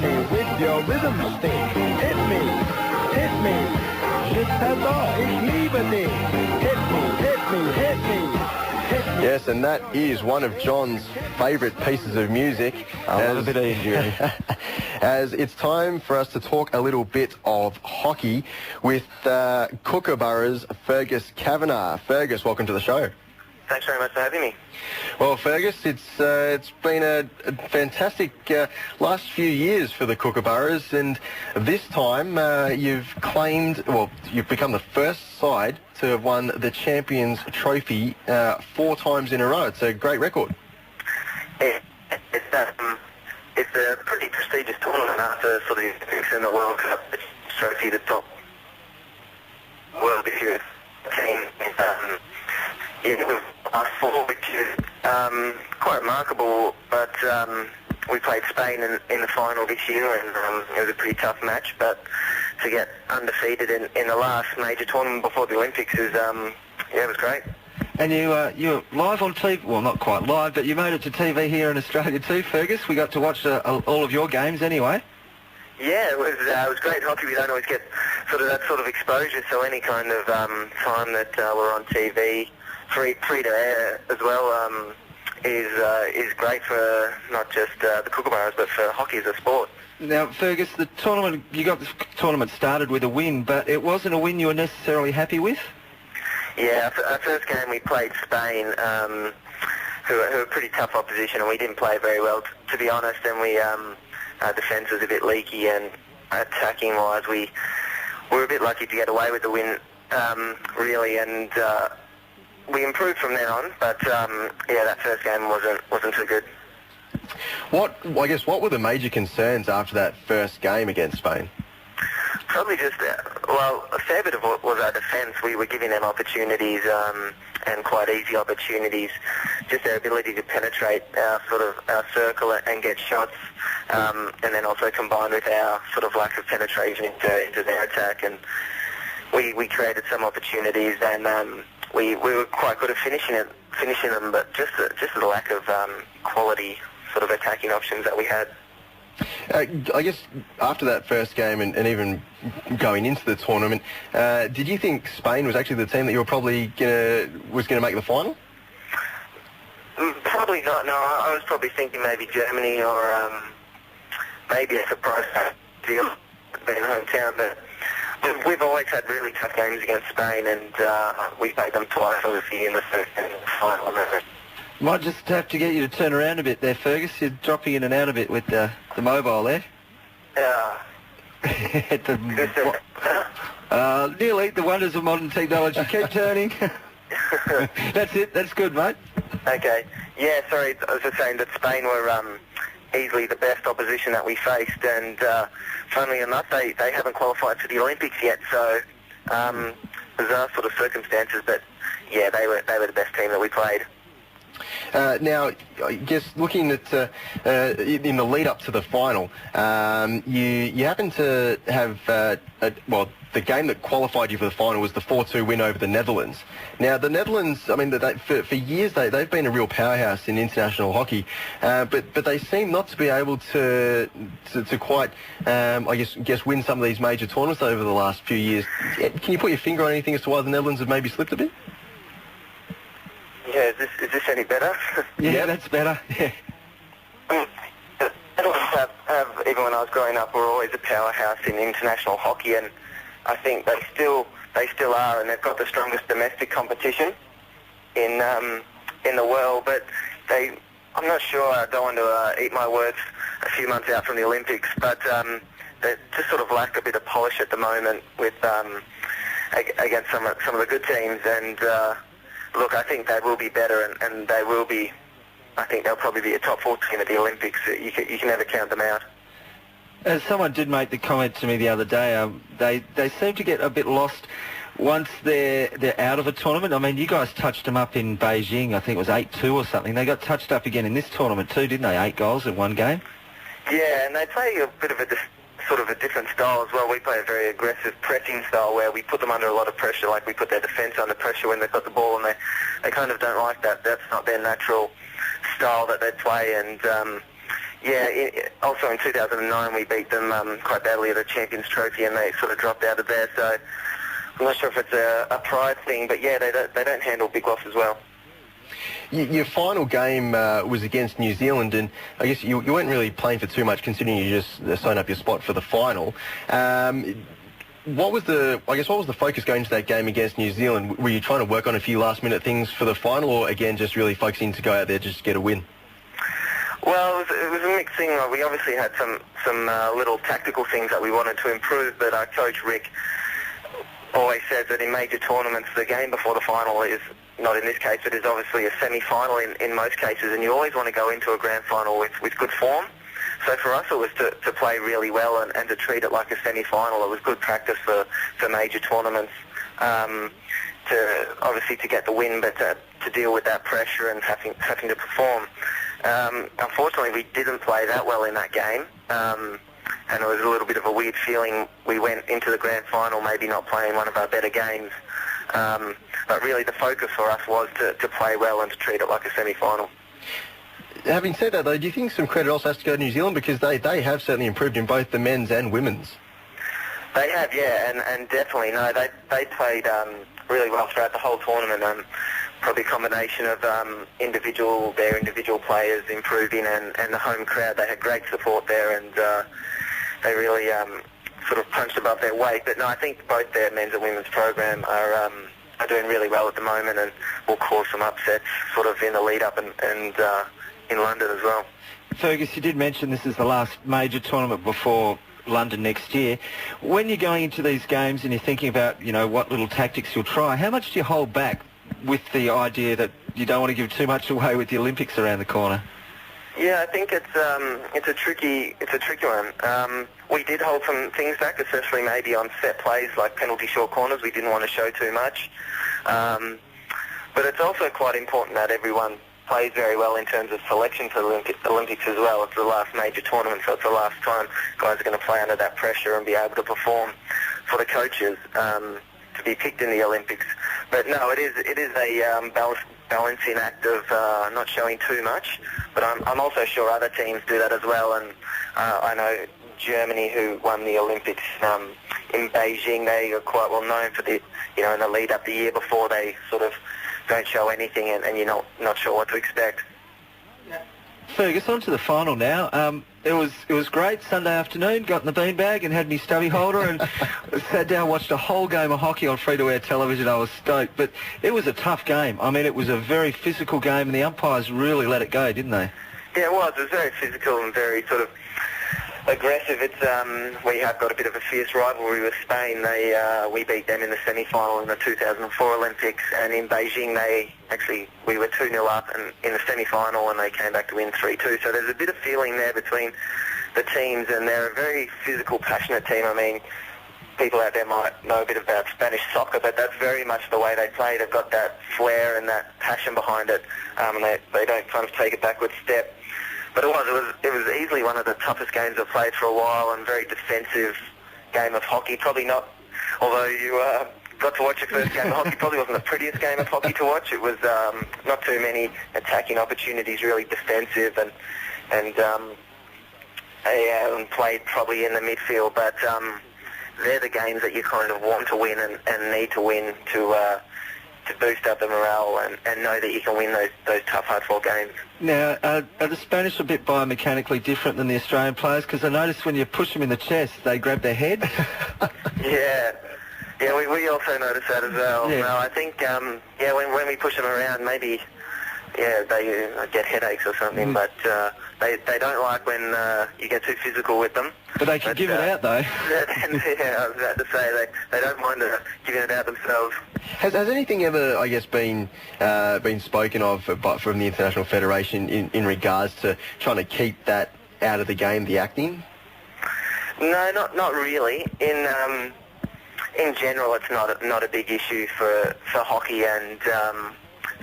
me with your rhythm stick. Hit me, hit me. J'adore, ich liebe dich. Hit me, hit me, hit me. Yes, and that is one of John's favourite pieces of music. I love a bit of injury. As it's time for us to talk a little bit of hockey with Kookaburras' Fergus Kavanagh. Fergus, welcome to the show. Thanks very much for having me. Well, Fergus, it's been a fantastic last few years for the Kookaburras, and this time you've become the first side to have won the Champions Trophy 4 times in a row. It's a great record. It's a pretty prestigious tournament after sort of the Olympics and the World Cup. The trophy, the top world if you're a team. We've 4, which is quite remarkable, but we played Spain in the final this year, and it was a pretty tough match, but to get undefeated in the last major tournament before the Olympics is, it was great. And you're live on TV, well, not quite live, but you made it to TV here in Australia too, Fergus. We got to watch all of your games anyway. Yeah, it was great hockey. We don't always get that sort of exposure, so any kind of time that we're on TV, free to air as well, is great for not just the Kookaburras, but for hockey as a sport. Now, Fergus, you got the tournament started with a win, but it wasn't a win you were necessarily happy with? Yeah, our first game we played Spain, who are pretty tough opposition, and we didn't play very well, to be honest, and our defence was a bit leaky, and attacking-wise we were a bit lucky to get away with the win, really, and we improved from then on, but that first game wasn't too good. What were the major concerns after that first game against Spain? Probably just, a fair bit of what was our defence. We were giving them opportunities, and quite easy opportunities. Just their ability to penetrate our circle and get shots, and then also combined with our lack of penetration into their attack. And we created some opportunities, and we were quite good at finishing them, but just the lack of quality attacking options that we had. I guess after that first game and even going into the tournament, did you think Spain was actually the team that you were probably was going to make the final? Probably not, no. I was probably thinking maybe Germany or maybe a surprise deal being hometown, but we've always had really tough games against Spain, and we played them twice, obviously, in the first and final. Might just have to get you to turn around a bit there, Fergus. You're dropping in and out a bit with the mobile there. Yeah. Nearly, the wonders of modern technology. Keep turning. That's it. That's good, mate. Okay. Yeah, sorry, I was just saying that Spain were easily the best opposition that we faced, and funnily enough, they haven't qualified for the Olympics yet, so bizarre circumstances, but yeah, they were the best team that we played. Now, I guess looking at in the lead up to the final, you happen to have the game that qualified you for the final was the 4-2 win over the Netherlands. Now, the Netherlands, I mean, for years they've been a real powerhouse in international hockey, but they seem not to be able to quite, I guess, win some of these major tournaments over the last few years. Can you put your finger on anything as to why the Netherlands have maybe slipped a bit? Yeah, is this any better? Yeah, that's better. Yeah. Even when I was growing up, were always a powerhouse in international hockey, and I think they still are, and they've got the strongest domestic competition in the world. But I'm not sure. I don't want to eat my words a few months out from the Olympics, but they just lack a bit of polish at the moment with against some of the good teams, and. Look, I think they will be better, and they will be. I think they'll probably be a top 4 team at the Olympics. You can never count them out. As someone did make the comment to me the other day, they seem to get a bit lost once they're out of a tournament. I mean, you guys touched them up in Beijing. I think it was 8-2 or something. They got touched up again in this tournament too, didn't they? 8 goals in one game. Yeah, and they play a bit of a different style as well. We play a very aggressive pressing style where we put them under a lot of pressure, like we put their defence under pressure when they've got the ball, and they kind of don't like that. That's not their natural style that they play, and Also in 2009 we beat them quite badly at the Champions Trophy, and they sort of dropped out of there. So I'm not sure if it's a pride thing, but yeah, they don't handle big losses well. Your final game was against New Zealand, and I guess you weren't really playing for too much, considering you just signed up your spot for the final. What was the focus going into that game against New Zealand? Were you trying to work on a few last-minute things for the final, or again just really focusing to go out there just to get a win? Well, it was a mixed thing. We obviously had some little tactical things that we wanted to improve, but our coach Rick always says that in major tournaments, the game before the final is, not in this case, but is obviously a semi-final in most cases, and you always want to go into a grand final with good form. So for us, it was to play really well and to treat it like a semi-final. It was good practice for major tournaments, to get the win, but to deal with that pressure and having to perform. Unfortunately, we didn't play that well in that game, and it was a little bit of a weird feeling. We went into the grand final maybe not playing one of our better games, but really the focus for us was to play well and to treat it like a semi-final. Having said that, though, do you think some credit also has to go to New Zealand, because they have certainly improved in both the men's and women's? They have, yeah, and definitely. No, they played really well throughout the whole tournament. Probably a combination of their individual players improving and the home crowd. They had great support there, and they really sort of punched above their weight. But no, I think both their men's and women's program are doing really well at the moment, and will cause some upsets sort of in the lead up and in London as well. Fergus, you did mention this is the last major tournament before London next year. When you're going into these games and you're thinking about, what little tactics you'll try, how much do you hold back with the idea that you don't want to give too much away with the Olympics around the corner? Yeah, I think it's a tricky one. We did hold some things back, especially maybe on set plays like penalty short corners. We didn't want to show too much. But it's also quite important that everyone plays very well in terms of selection for the Olympics as well. It's the last major tournament, so it's the last time guys are going to play under that pressure and be able to perform for the coaches to be picked in the Olympics. But no, it is a balancing act of not showing too much. But I'm also sure other teams do that as well. And I know Germany, who won the Olympics in Beijing, they are quite well known for in the lead up the year before, they sort of don't show anything, and you're not sure what to expect. Fergus, on to the final now. It was great. Sunday afternoon, got in the beanbag and had me stubby holder and sat down, watched a whole game of hockey on free-to-air television. I was stoked, but it was a tough game. I mean, it was a very physical game, and the umpires really let it go, didn't they? Yeah, it was. It was very physical and very sort of aggressive. We have got a bit of a fierce rivalry with Spain. We beat them in the semi-final in the 2004 Olympics, and in Beijing we were 2-0 up and in the semi-final, and they came back to win 3-2. So there's a bit of feeling there between the teams, and they're a very physical, passionate team. I mean, people out there might know a bit about Spanish soccer, but that's very much the way they play. They've got that flair and that passion behind it, and they don't kind of take a backward step. But it was easily one of the toughest games I've played for a while, and very defensive game of hockey. Probably not, although you got to watch your first game of hockey, probably wasn't the prettiest game of hockey to watch. It was not too many attacking opportunities, really defensive, and played probably in the midfield. But they're the games that you kind of want to win and need to win to boost up the morale and know that you can win those tough, hard-fought games. Now, are the Spanish a bit biomechanically different than the Australian players? Because I noticed when you push them in the chest, they grab their head. Yeah, we also noticed that as well. Yeah. No, I think, when we push them around, maybe, they get headaches or something, but they don't like when you get too physical with them. But they can give it out, though. Yeah, I was about to say, they don't mind giving it out themselves. Has anything ever, I guess, been spoken of from the International Federation in regards to trying to keep that out of the game, the acting? No, not really. In general, it's not a big issue for hockey, and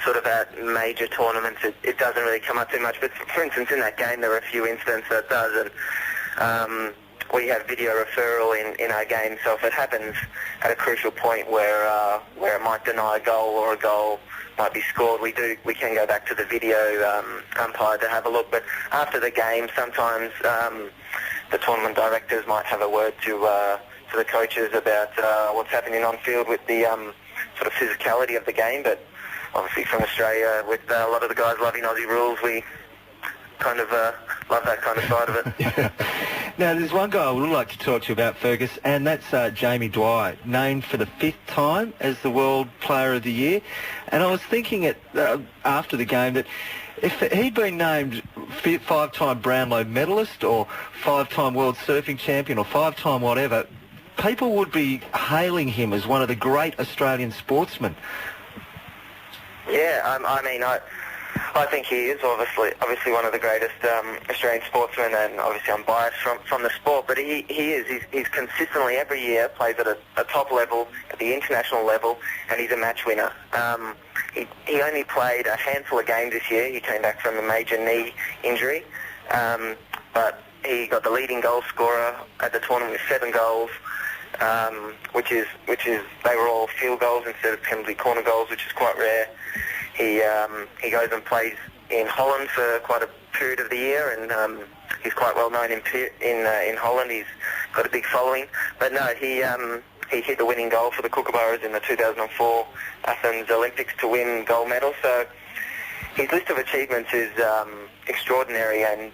sort of at major tournaments, it doesn't really come up too much. But for instance, in that game, there were a few incidents that does, and we have video referral in our game, so if it happens at a crucial point where it might deny a goal or a goal might be scored, we can go back to the video umpire to have a look. But after the game, sometimes the tournament directors might have a word to the coaches about what's happening on field with the sort of physicality of the game. But obviously from Australia, with a lot of the guys loving Aussie rules, we kind of love that kind of side of it. Now, there's one guy I would like to talk to you about, Fergus, and that's Jamie Dwyer, named for the 5th time as the World Player of the Year. And I was thinking after the game that if he'd been named 5-time Brownlow medalist or 5-time World Surfing Champion or 5-time whatever, people would be hailing him as one of the great Australian sportsmen. Yeah, I think he is obviously one of the greatest Australian sportsmen, and obviously I'm biased from the sport, but he is. He's consistently every year plays at a top level, at the international level, and he's a match winner. He only played a handful of games this year. He came back from a major knee injury, but he got the leading goal scorer at the tournament with 7 goals, which is they were all field goals instead of penalty corner goals, which is quite rare. He goes and plays in Holland for quite a period of the year, and he's quite well known in Holland. He's got a big following. But no, he hit the winning goal for the Kookaburras in the 2004 Athens Olympics to win gold medal. So his list of achievements is extraordinary, and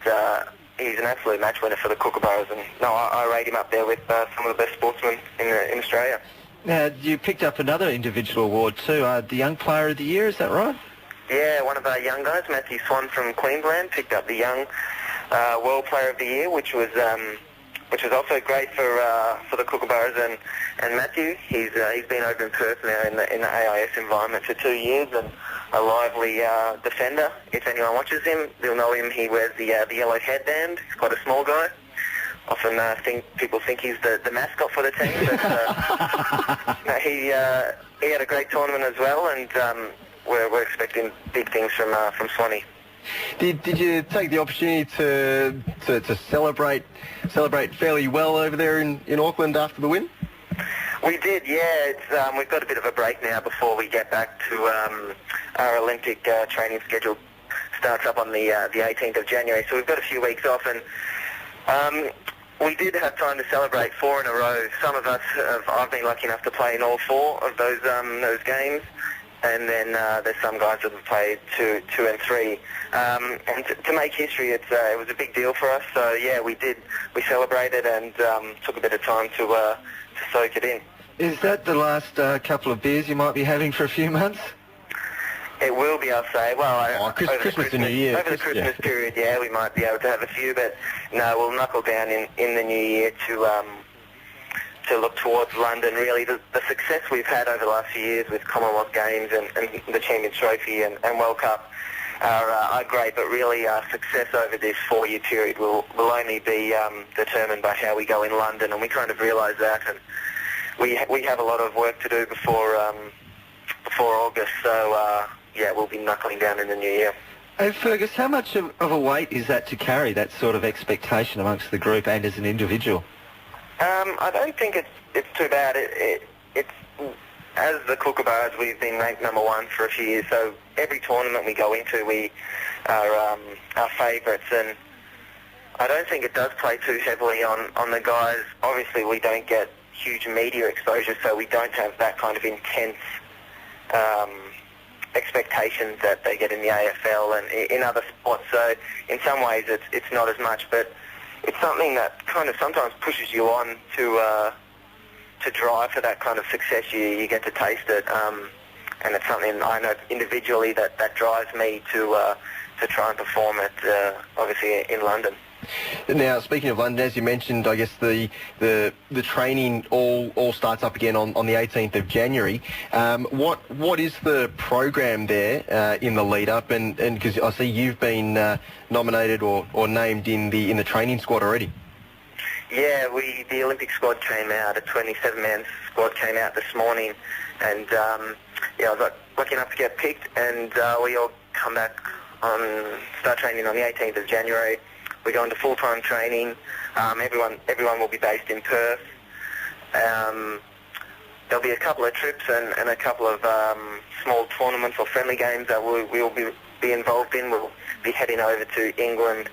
he's an absolute match winner for the Kookaburras. And no, I rate him up there with some of the best sportsmen in Australia. Now, you picked up another individual award too, the Young Player of the Year, is that right? Yeah, one of our young guys, Matthew Swan from Queensland, picked up the Young World Player of the Year, which was also great for the Kookaburras. And Matthew, he's been over in Perth now in the AIS environment for 2 years, and a lively defender. If anyone watches him, they'll know him. He wears the yellow headband. He's quite a small guy. Often people think he's the mascot for the team, but he had a great tournament as well, and we're expecting big things from Swanee. Did you take the opportunity to celebrate fairly well over there in Auckland after the win? We did, yeah. We've got a bit of a break now before we get back to our Olympic training schedule. Starts up on the 18th of January, so we've got a few weeks off, and we did have time to celebrate 4 in a row. Some of us I've been lucky enough to play in all 4 of those games, and then there's some guys that have played 2 and 3. And to make history, it was a big deal for us. So yeah, we celebrated and took a bit of time to soak it in. Is that the last couple of beers you might be having for a few months? It will be, I'll say. Well, Christmas and New Year. Over the Christmas period, yeah, we might be able to have a few, but no, we'll knuckle down in the New Year to look towards London. Really, the success we've had over the last few years with Commonwealth Games and the Champions Trophy and World Cup are great, but really our success over this 4-year period will only be determined by how we go in London, and we kind of realise that, and we have a lot of work to do before August, so yeah, we'll be knuckling down in the new year. Hey Fergus, how much of a weight is that to carry, that sort of expectation amongst the group and as an individual? I don't think it's too bad. It's as the Kookaburras, we've been ranked number 1 for a few years, so every tournament we go into, we are our favourites, and I don't think it does play too heavily on the guys. Obviously, we don't get huge media exposure, so we don't have that kind of intense expectations that they get in the AFL and in other sports. So in some ways it's not as much, but it's something that kind of sometimes pushes you on to drive for that kind of success. You get to taste it, and it's something I know individually that drives me to try and perform it, obviously in London. Now, speaking of London, as you mentioned, I guess the training all starts up again on the 18th of January. What is the program there in the lead up? And because I see you've been nominated or named in the training squad already. Yeah, the Olympic squad came out. A 27-man squad came out this morning, and yeah, I was lucky enough to get picked, and we all come back start training on the 18th of January. we're going to full-time training. Everyone will be based in Perth. There'll be a couple of trips and a couple of small tournaments or friendly games that we'll be involved in. We'll be heading over to England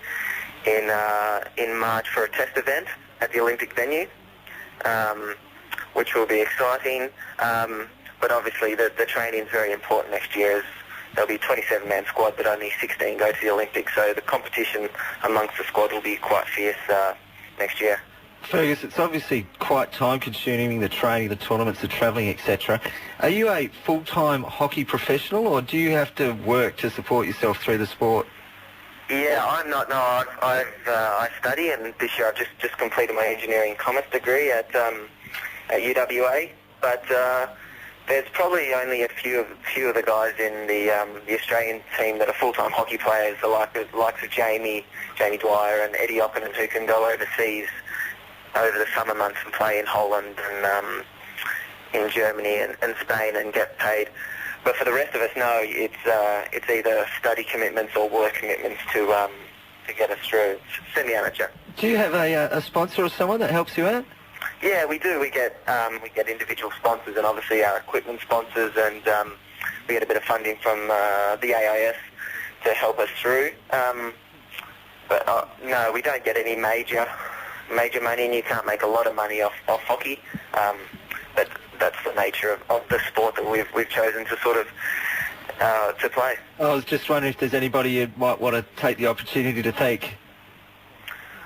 in March for a test event at the Olympic venue, which will be exciting. But obviously the training is very important next year, as there'll be a 27-man squad, but only 16 go to the Olympics. So the competition amongst the squad will be quite fierce next year. Fergus, it's obviously quite time-consuming, the training, the tournaments, the travelling, etc. Are you a full-time hockey professional, or do you have to work to support yourself through the sport? Yeah, I'm not. No, I study, and this year I've just completed my engineering commerce degree at UWA. But there's probably only a few of the guys in the Australian team that are full-time hockey players, the likes of Jamie Dwyer and Eddie Oppinen, who can go overseas over the summer months and play in Holland and in Germany and Spain and get paid. But for the rest of us, no, it's either study commitments or work commitments to get us through. It's semi-amateur. Do you have a sponsor or someone that helps you out? Yeah, we do. We get individual sponsors and obviously our equipment sponsors, and we get a bit of funding from the AIS to help us through. But no, we don't get any major money, and you can't make a lot of money off hockey. But that's the nature of the sport that we've chosen to sort of to play. I was just wondering if there's anybody you might want to take the opportunity to take.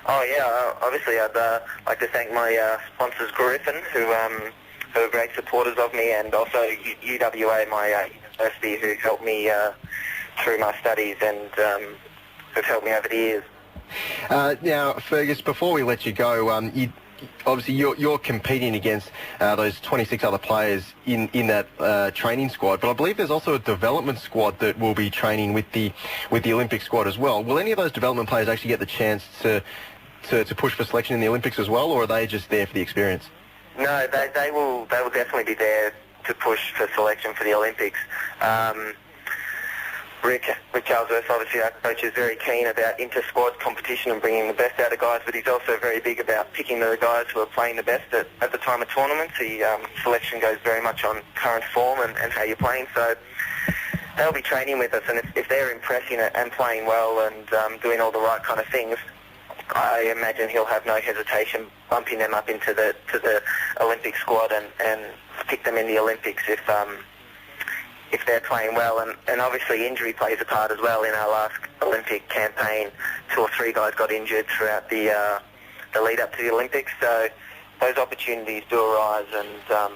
Oh yeah, obviously I'd like to thank my sponsors, Griffin, who are great supporters of me, and also UWA, my university, who helped me through my studies and who've helped me over the years. Now, Fergus, before we let you go, obviously you're competing against those 26 other players in that training squad, but I believe there's also a development squad that will be training with the Olympic squad as well. Will any of those development players actually get the chance to push for selection in the Olympics as well, or are they just there for the experience? No, they will definitely be there to push for selection for the Olympics. Rick Ellsworth, obviously our coach, is very keen about inter-squad competition and bringing the best out of guys, but he's also very big about picking the guys who are playing the best at the time of tournaments. Selection goes very much on current form and how you're playing, so they'll be training with us, and if they're impressing and playing well and doing all the right kind of things, I imagine he'll have no hesitation bumping them up into the Olympic squad and pick them in the Olympics if they're playing well. And obviously injury plays a part as well. In our last Olympic campaign, 2 or 3 guys got injured throughout the lead up to the Olympics, so those opportunities do arise, and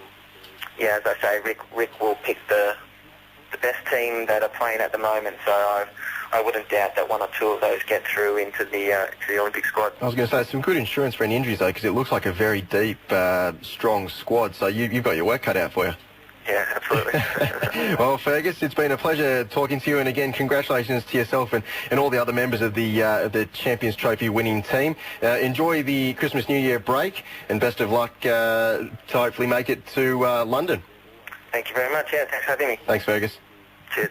yeah, as I say, Rick will pick the best team that are playing at the moment, so I wouldn't doubt that 1 or 2 of those get through into the Olympic squad. I was going to say, some good insurance for any injuries though, because it looks like a very deep, strong squad, so you've got your work cut out for you. Yeah, absolutely. Well, Fergus, it's been a pleasure talking to you, and again, congratulations to yourself and all the other members of the Champions Trophy winning team. Enjoy the Christmas New Year break, and best of luck to hopefully make it to London. Thank you very much. Yeah, thanks for having me. Thanks, Fergus. Cheers.